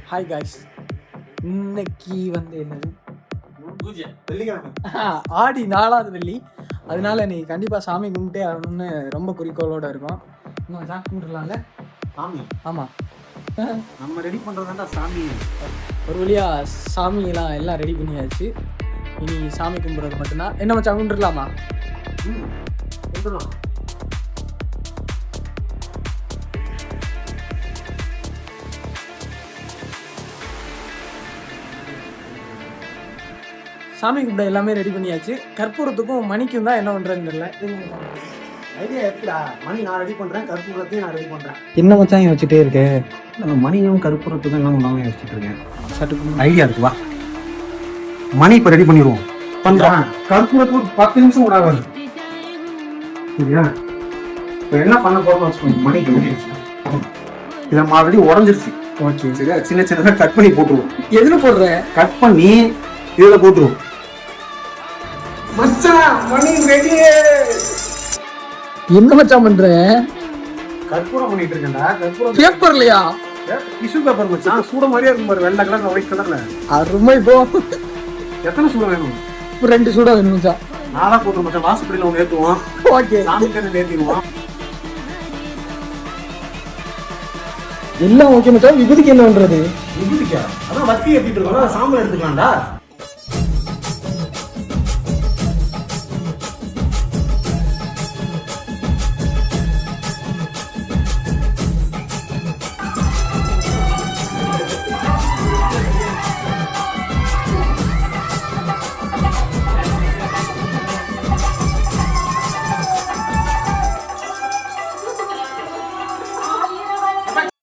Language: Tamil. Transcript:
ஹாய் காய்ஸ், இன்னைக்கு வந்து என்னது வெள்ளிக்கிழமை ஆடி 4வது வெள்ளி. அதனால நீ கண்டிப்பாக சாமி கும்பிட்டே ஆகணும்னு ரொம்ப குறிக்கோளோடு இருக்கும். இன்னும் சாமி கும்பிட்டுலாம்ல? சாமி ஆமாம், நம்ம ரெடி பண்ணுறதாண்டா சாமி. ஒரு வழியாக சாமியெல்லாம் எல்லாம் ரெடி பண்ணியாச்சு. இனி சாமி கும்பிட்றது மட்டும்தான். என்ன மச்சான், கும்பிட்டுலாமா? கும்பிடலாம். சாமி கும்பிட எல்லாமே ரெடி பண்ணியாச்சு. கற்பூரத்துக்கும் மணிக்கும் தான் என்ன பண்ணுறதுன்னு தெரியல. ஐடியா இருக்குடா. மணி நான் ரெடி பண்ணுறேன், கற்பூரத்தையும் நான் ரெடி பண்ணுறேன். என்ன மச்சான் வச்சுட்டே இருக்கேன்? மணியும் கற்பூரத்துக்கும் என்ன பண்ணாமல் யோசிச்சுட்டு இருக்கேன். சட்டு ஐடியா இருக்கு, வா. மணி இப்போ ரெடி பண்ணிடுவோம். பண்ணுறான். கற்பூரத்துக்கு ஒரு 10 நிமிஷம் கூட ஆகாது. சரியா? இப்போ என்ன பண்ண போகிறோம்னு வச்சுக்கோங்க. மணிக்கு இதை ஆல்ரெடி உடஞ்சிருச்சு. ஓகே, சரியா? சின்ன சின்னதாக கட் பண்ணி போட்டுருவோம். எதில் போடுறேன்? கட் பண்ணி இதில் போட்டுருவோம். மச்சான், மணி ரெடி. என்ன மச்சான் பண்றேன்? கற்பூரம் பண்ணிட்டு இருக்கேன்டா. கற்பூரம் பேப்பர்லையா? டிஷ்யூ பேப்பர் மச்சான். சூட மாதிரியே இருக்கும் பாரு, வெள்ளை கலர்ல ஒயிட் கலர்ல. அருமை. போ, எத்தனை சூட வேணும்? 2 சூடா வேணும் மச்சான். நாளா போட்டு மச்சான். வாசப்படியில ஒன்று ஏற்றுவோம். ஓகே, சாமி கண்ணு ஏற்றிடுவோம். எல்லாம் ஓகே மச்சான். விபூதிக்கு என்ன பண்றது? விபூதிக்கா? அதான் வத்தி ஏற்றிட்டு இருக்கோம். சாம்பல் எடுத்துக்கலாம்டா.